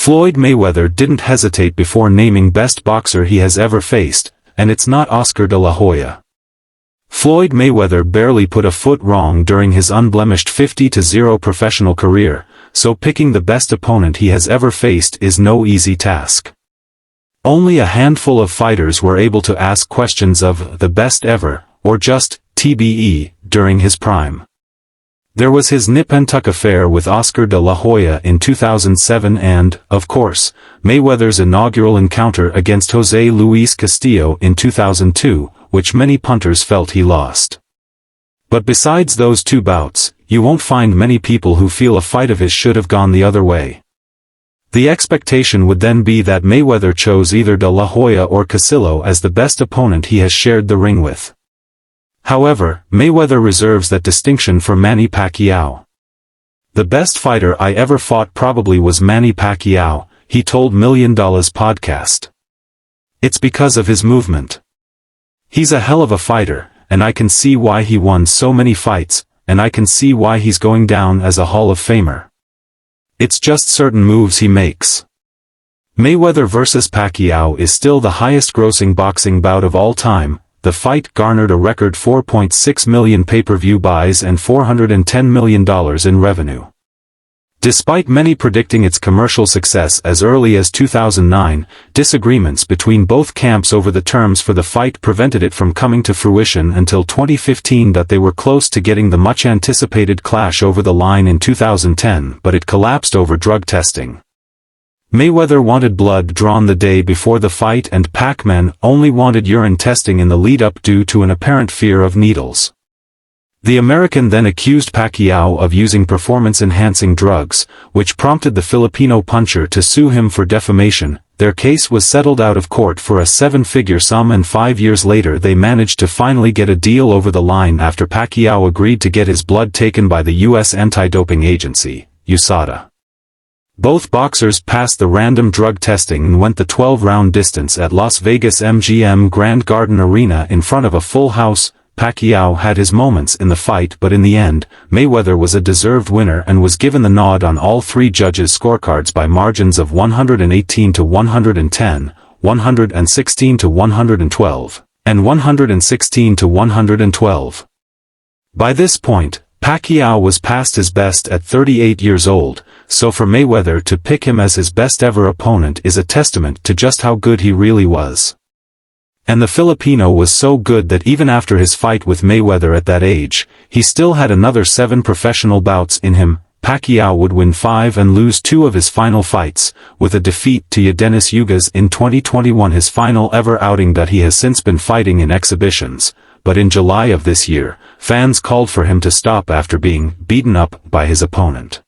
Floyd Mayweather didn't hesitate before naming best boxer he has ever faced, and it's not Oscar De La Hoya. Floyd Mayweather barely put a foot wrong during his unblemished 50-0 professional career, so picking the best opponent he has ever faced is no easy task. Only a handful of fighters were able to ask questions of the best ever, or just TBE, during his prime. There was his nip and tuck affair with Oscar De La Hoya in 2007 and, of course, Mayweather's inaugural encounter against José Luis Castillo in 2002, which many punters felt he lost. But besides those two bouts, you won't find many people who feel a fight of his should have gone the other way. The expectation would then be that Mayweather chose either De La Hoya or Castillo as the best opponent he has shared the ring with. However, Mayweather reserves that distinction for Manny Pacquiao. "The best fighter I ever fought probably was Manny Pacquiao," he told $1 Million podcast. "It's because of his movement. He's a hell of a fighter, and I can see why he won so many fights, and I can see why he's going down as a Hall of Famer. It's just certain moves he makes." Mayweather vs. Pacquiao is still the highest-grossing boxing bout of all time. The fight garnered a record 4.6 million pay-per-view buys and $410 million in revenue. Despite many predicting its commercial success as early as 2009, disagreements between both camps over the terms for the fight prevented it from coming to fruition until 2015. They were close to getting the much-anticipated clash over the line in 2010, but it collapsed over drug testing. Mayweather wanted blood drawn the day before the fight and Pac-Man only wanted urine testing in the lead-up due to an apparent fear of needles. The American then accused Pacquiao of using performance-enhancing drugs, which prompted the Filipino puncher to sue him for defamation. Their case was settled out of court for a seven-figure sum, and 5 years later they managed to finally get a deal over the line after Pacquiao agreed to get his blood taken by the U.S. anti-doping agency, USADA. Both boxers passed the random drug testing and went the 12-round distance at Las Vegas MGM Grand Garden Arena in front of a full house. Pacquiao had his moments in the fight, but in the end, Mayweather was a deserved winner and was given the nod on all three judges' scorecards by margins of 118-110, 116-112, and 116-112. By this point, Pacquiao was past his best at 38 years old, so for Mayweather to pick him as his best ever opponent is a testament to just how good he really was. And the Filipino was so good that even after his fight with Mayweather at that age, he still had another 7 professional bouts in him. Pacquiao would win 5 and lose 2 of his final fights, with a defeat to Yordenis Ugas in 2021, his final ever outing that he has since been fighting in exhibitions. But in July of this year, fans called for him to stop after being beaten up by his opponent.